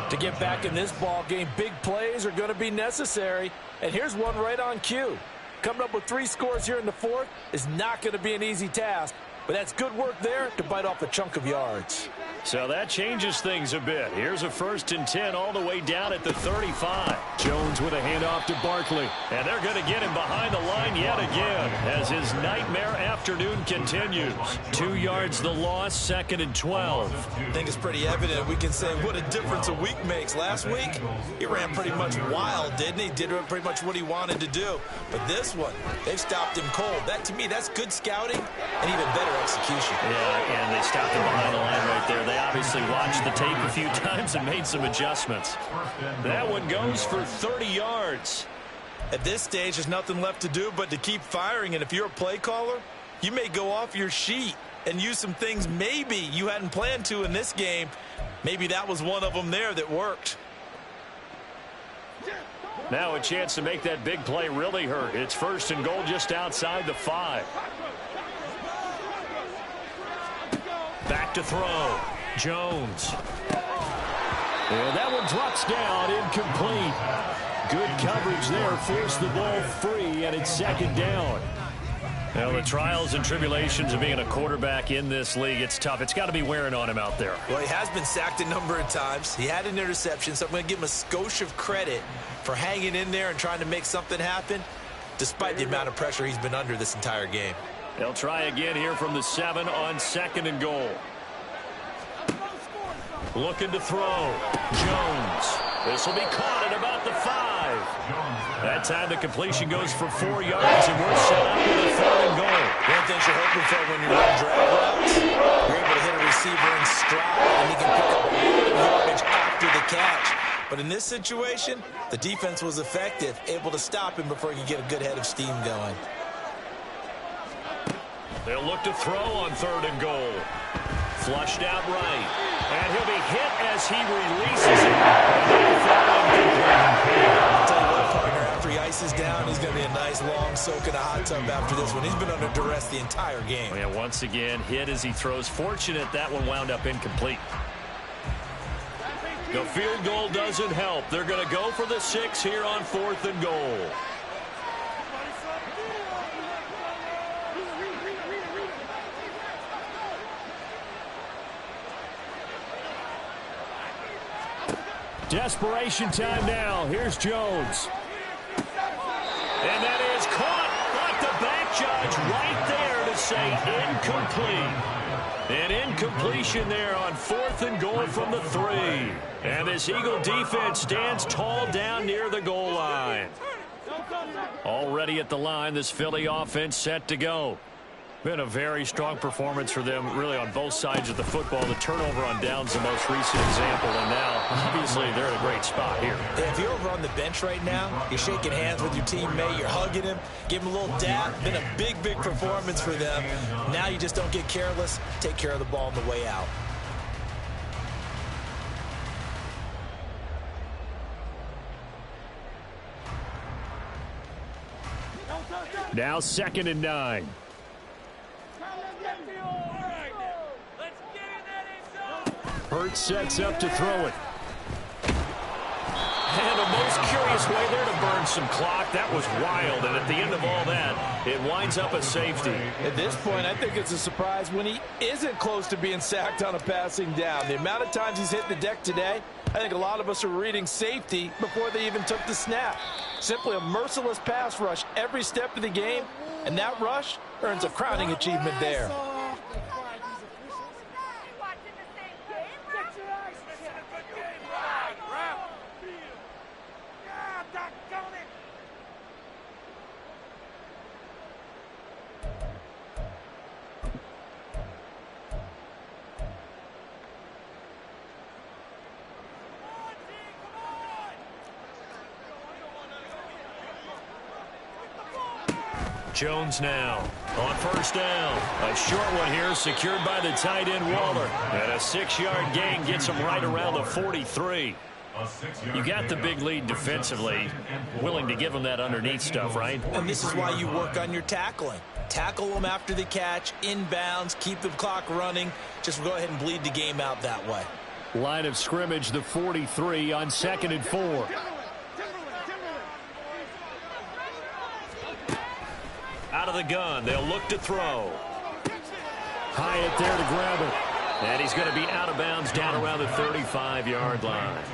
To get back in this ball game, big plays are going to be necessary. And here's one right on cue. Coming up with 3 scores here in the 4th is not going to be an easy task. But that's good work there to bite off a chunk of yards. So that changes things a bit. Here's a 1st and 10 all the way down at the 35. Jones with a handoff to Barkley. And they're going to get him behind the line yet again as his nightmare afternoon continues. 2 yards the loss, 2nd and 12. I think it's pretty evident. We can say what a difference a week makes. Last week, he ran pretty much wild, didn't he? Did pretty much what he wanted to do. But this one, they've stopped him cold. That, to me, that's good scouting and even better execution. Yeah, and they stopped him behind the line right there. They obviously watched the tape a few times and made some adjustments. That one goes for 30 yards. At this stage, there's nothing left to do but to keep firing. And if you're a play caller, you may go off your sheet and use some things maybe you hadn't planned to in this game. Maybe that was one of them there that worked. Now a chance to make that big play really hurt. It's 1st and goal just outside the 5. Back to throw. Jones. And that one drops down, incomplete. Good coverage there, forced the ball free, and it's 2nd down. Well, the trials and tribulations of being a quarterback in this league, it's tough. It's got to be wearing on him out there. Well, he has been sacked a number of times. He had an interception, so I'm going to give him a skosh of credit for hanging in there and trying to make something happen, despite the amount of pressure he's been under this entire game. They'll try again here from the 7 on 2nd and goal. Looking to throw. Jones. This will be caught at about the 5. That time the completion goes for 4 yards, and we're set up with a 3rd and goal. One thing you're hoping for when you run drag routes, you're able to hit a receiver in stride, and he can pick up a lot of yardage after the catch. But in this situation, the defense was effective, able to stop him before he could get a good head of steam going. They'll look to throw on 3rd and goal. Flushed out right. And he'll be hit as he releases it. I'll tell you what, partner, after he ices down, he's going to be a nice long soak in a hot tub after this one. He's been under duress the entire game. Oh, yeah, once again, hit as he throws. Fortunate that one wound up incomplete. The field goal doesn't help. They're going to go for the 6 here on 4th and goal. Desperation time now. Here's Jones. And that is caught. But the back judge right there to say incomplete. An incompletion there on 4th and goal from the 3. And this Eagle defense stands tall down near the goal line. Already at the line, this Philly offense set to go. Been a very strong performance for them, really, on both sides of the football. The turnover on downs the most recent example, and now, obviously, they're in a great spot here. Yeah, if you're over on the bench right now, you're shaking hands with your teammate, you're hugging him, give him a little dap. Been a big, big performance for them. Now you just don't get careless. Take care of the ball on the way out. Now 2nd and 9. Hurts sets up to throw it. And a most curious way there to burn some clock. That was wild, and at the end of all that, it winds up a safety. At this point, I think it's a surprise when he isn't close to being sacked on a passing down. The amount of times he's hit the deck today, I think a lot of us are reading safety before they even took the snap. Simply a merciless pass rush every step of the game, and that rush earns a crowning achievement there. Jones now on 1st down. A short one here secured by the tight end Waller. And a 6-yard gain gets him right around the 43. You got the big lead defensively. Willing to give him that underneath stuff, right? And this is why you work on your tackling. Tackle them after the catch, inbounds, keep the clock running. Just go ahead and bleed the game out that way. Line of scrimmage, the 43 on 2nd and 4. Out of the gun, they'll look to throw. Hyatt there to grab it. And he's going to be out of bounds down around the 35-yard line.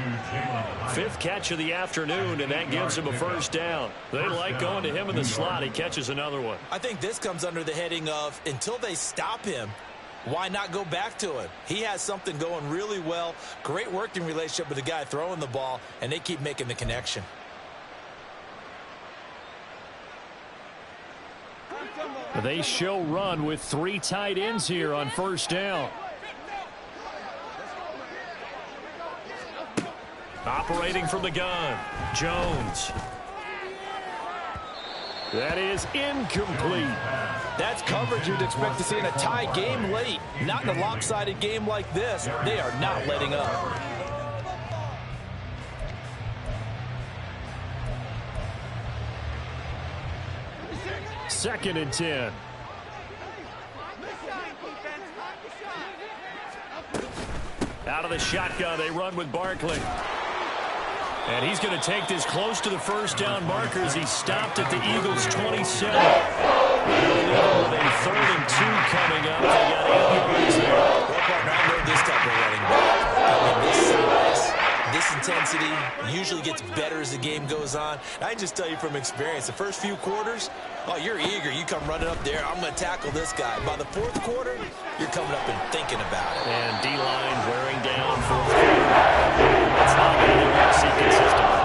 5th catch of the afternoon, and that gives him a 1st down. They like going to him in the slot. He catches another one. I think this comes under the heading of, until they stop him, why not go back to him? He has something going really well. Great working relationship with the guy throwing the ball, and they keep making the connection. They show run with 3 tight ends here on 1st down. Operating from the gun, Jones. That is incomplete. That's coverage you'd expect to see in a tie game late. Not in a lopsided game like this. They are not letting up. 2nd and 10. Out of the shotgun, they run with Barkley. And he's going to take this close to the 1st down marker as he stopped at the Eagles' 27. With a 3rd and 2 coming up. They got 8 yards there. Well, partner, I know this type of running back. I mean, this size, this intensity. Usually gets better as the game goes on. And I can just tell you from experience, the first few quarters, oh, you're eager. You come running up there, I'm going to tackle this guy. By the fourth quarter, you're coming up and thinking about it. And D-line wearing down fourth quarter. It's not anything we'll see consistently.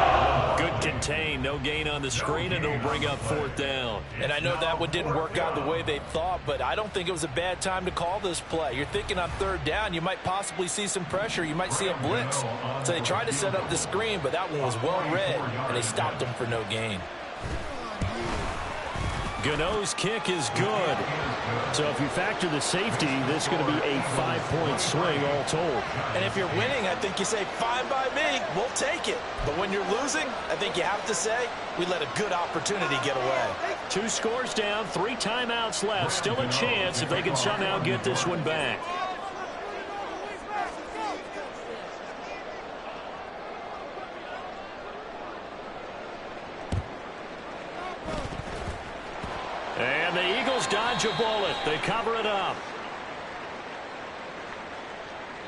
Good contain, no gain on the screen, and it'll bring up fourth down. And I know that one didn't work out the way they thought, but I don't think it was a bad time to call this play. You're thinking on third down, you might possibly see some pressure. You might see a blitz. So they tried to set up the screen, but that one was well read, and they stopped them for no gain. Gano's kick is good. So if you factor the safety, this is going to be a 5-point swing all told. And if you're winning, I think you say, fine by me, we'll take it. But when you're losing, I think you have to say, we let a good opportunity get away. 2 scores down, 3 timeouts left. Still a chance if they can somehow get this one back. And the Eagles dodge a bullet. They cover it up.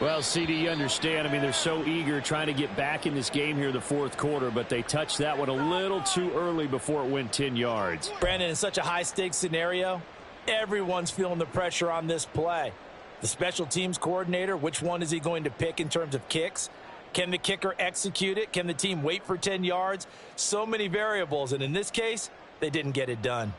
Well, CD, you understand. I mean, they're so eager trying to get back in this game here in the fourth quarter, but they touched that one a little too early before it went 10 yards. Brandon, in such a high-stakes scenario, everyone's feeling the pressure on this play. The special teams coordinator, which one is he going to pick in terms of kicks? Can the kicker execute it? Can the team wait for 10 yards? So many variables, and in this case, they didn't get it done.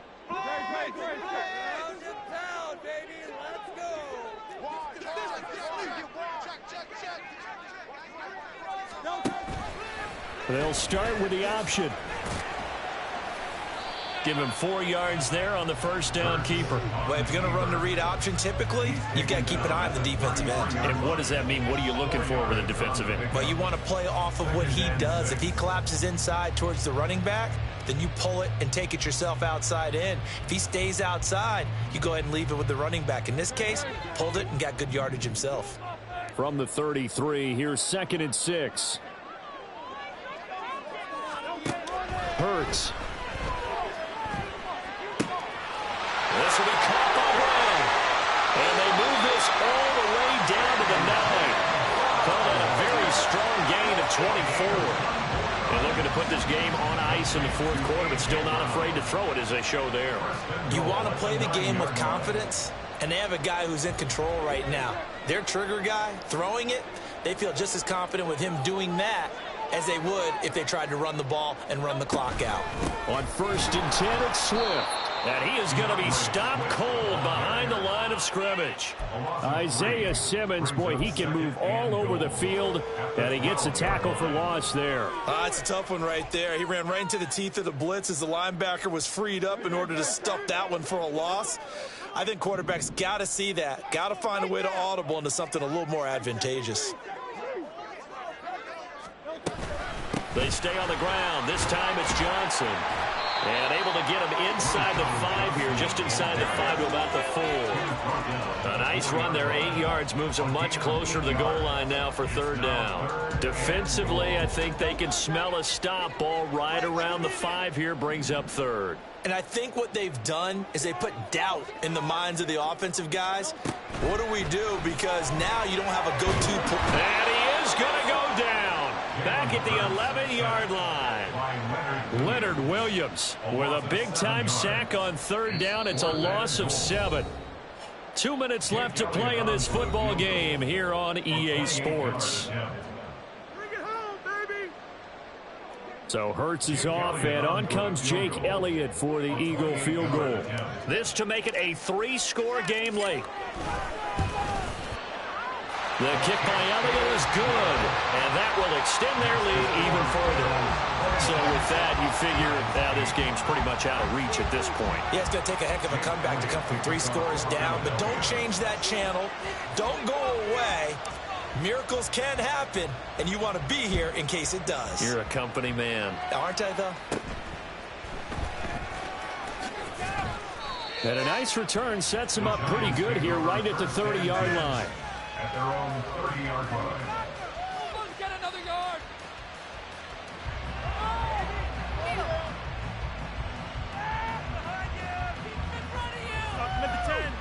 They'll start with the option. Give him 4 yards there on the first down keeper. Well, if you're going to run the read option, typically, you've got to keep an eye on the defensive end. And what does that mean? What are you looking for with a defensive end? Well, you want to play off of what he does. If he collapses inside towards the running back, then you pull it and take it yourself outside in. If he stays outside, you go ahead and leave it with the running back. In this case, pulled it and got good yardage himself. From the 33, here's 2nd and 6. Hurts. This will be caught by Brown. And they move this all the way down to the 9. Called out a very strong gain of 24. And looking to put this game on ice in the fourth quarter, but still not afraid to throw it as they show there. You want to play the game with confidence, and they have a guy who's in control right now. Their trigger guy, throwing it, they feel just as confident with him doing that as they would if they tried to run the ball and run the clock out. On 1st and 10, it's Swift. And he is going to be stopped cold behind the line of scrimmage. Isaiah Simmons, boy, he can move all over the field, and he gets a tackle for loss there. It's a tough one right there. He ran right into the teeth of the blitz as the linebacker was freed up in order to stuff that one for a loss. I think quarterbacks got to see that. Got to find a way to audible into something a little more advantageous. They stay on the ground. This time it's Johnson. And able to get him inside the 5 here, just inside the 5 to about the 4. A nice run there, 8 yards, moves him much closer to the goal line now for 3rd down. Defensively, I think they can smell a stop. Ball right around the 5 here, brings up 3rd. And I think what they've done is they put doubt in the minds of the offensive guys. What do we do? Because now you don't have a go-to. And he is going to go down. Back at the 11-yard line. Leonard Williams with a big-time sack on 3rd down. It's a loss of 7. 2 minutes left to play in this football game here on EA Sports. Bring it home, baby. So Hurts is off, and on comes Jake Elliott for the Eagle field goal. This to make it a 3-score game late. The kick by Elliott is good, and that will extend their lead even further. So with that, you figure now this game's pretty much out of reach at this point. Yeah, it's going to take a heck of a comeback to come from 3 scores down, but don't change that channel. Don't go away. Miracles can happen, and you want to be here in case it does. You're a company man. Aren't I, though? And a nice return sets him up pretty good here right at the 30-yard line. At their own 30-yard line. Get another yard. Stop him at the 10.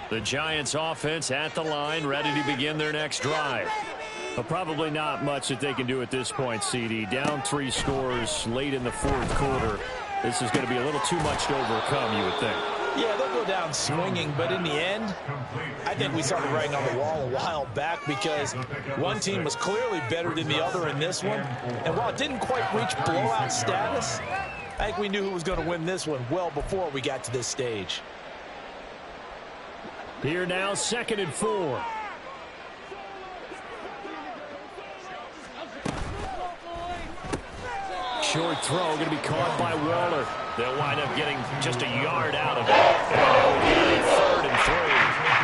The Giants offense at the line, ready to begin their next drive. But probably not much that they can do at this point, CD. Down 3 scores late in the fourth quarter. This is going to be a little too much to overcome, you would think. Yeah, they'll go down swinging, but in the end, I think we saw the writing on the wall a while back because one team was clearly better than the other in this one. And while it didn't quite reach blowout status, I think we knew who was going to win this one well before we got to this stage. Here now, 2nd and 4. Short throw going to be caught by Waller. They'll wind up getting just a yard out of it. And 3rd and 3.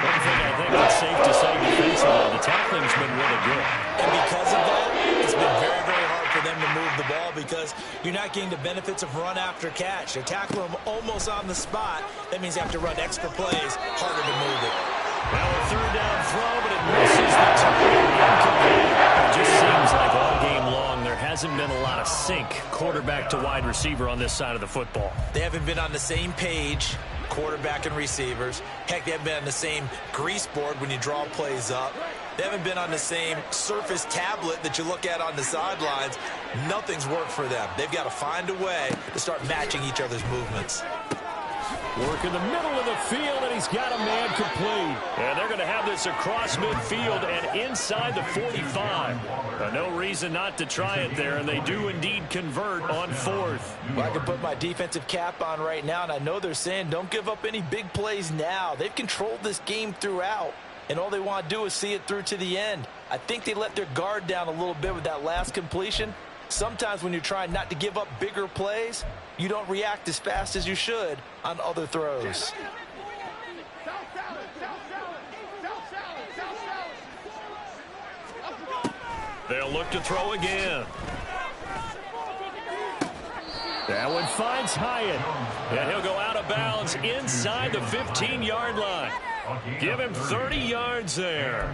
One thing I think it's safe to say defensively, the tackling's been really good. And because of that, it's been very, very hard for them to move the ball because you're not getting the benefits of run after catch. They're tackling them almost on the spot. That means they have to run extra plays, harder to move it. Now a 3rd down throw, but it misses the target. It just seems like all game long there hasn't been a lot of sync quarterback to wide receiver on this side of the football. They haven't been on the same page, quarterback and receivers. Heck, they haven't been on the same grease board when you draw plays up. They haven't been on the same Surface tablet that you look at on the sidelines. Nothing's worked for them. They've got to find a way to start matching each other's movements. Work in the middle of the field, and he's got a man complete. And they're going to have this across midfield and inside the 45. No reason not to try it there, and they do indeed convert on 4th. Well, I can put my defensive cap on right now, and I know they're saying don't give up any big plays now. They've controlled this game throughout, and all they want to do is see it through to the end. I think they let their guard down a little bit with that last completion. Sometimes when you're trying not to give up bigger plays, you don't react as fast as you should on other throws. They'll look to throw again. That one finds Hyatt. And he'll go out of bounds inside the 15-yard line. Give him 30 yards there.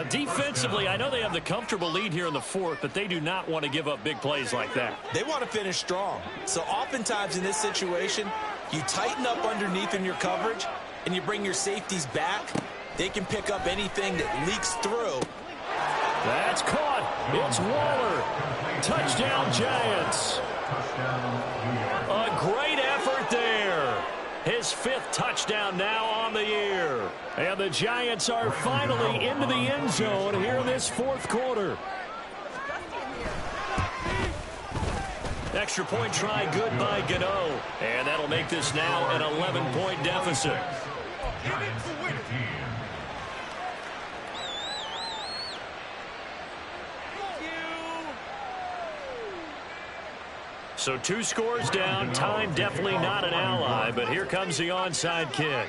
Defensively, I know they have the comfortable lead here in the 4th, but they do not want to give up big plays like that. They want to finish strong. So oftentimes in this situation, you tighten up underneath in your coverage, and you bring your safeties back. They can pick up anything that leaks through. That's caught. It's Waller. Touchdown, Giants. A great effort there. His 5th touchdown now on the year. And the Giants are finally into the end zone here in this 4th quarter. Extra point try good by Gano. And that'll make this now an 11-point deficit. So 2 scores down. Time definitely not an ally, but here comes the onside kick.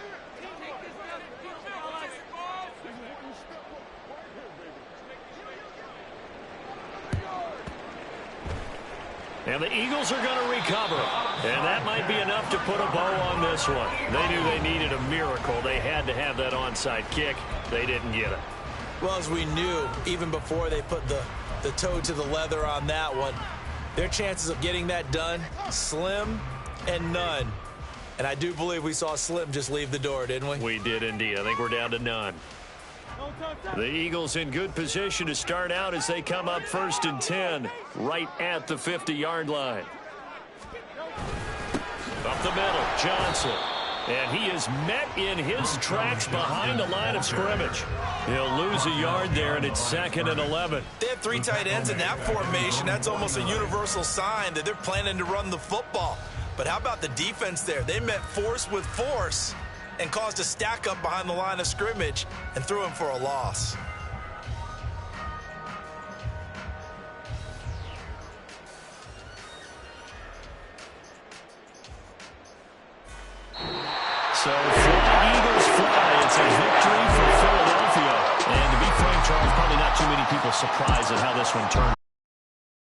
And the Eagles are going to recover. And that might be enough to put a bow on this one. They knew they needed a miracle. They had to have that onside kick. They didn't get it. Well, as we knew, even before they put the toe to the leather on that one, their chances of getting that done, slim and none. And I do believe we saw Slim just leave the door, didn't we? We did indeed. I think we're down to none. The Eagles in good position to start out as they come up 1st and 10, right at the 50-yard line. Up the middle, Johnson. And he is met in his tracks behind the line of scrimmage. He'll lose a yard there, and it's 2nd and 11. They have 3 tight ends in that formation. That's almost a universal sign that they're planning to run the football. But how about the defense there? They met force with force and caused a stack up behind the line of scrimmage and threw him for a loss. So, fly, Eagles fly. It's a victory for Philadelphia. And to be frank, Charles, probably not too many people surprised at how this one turned.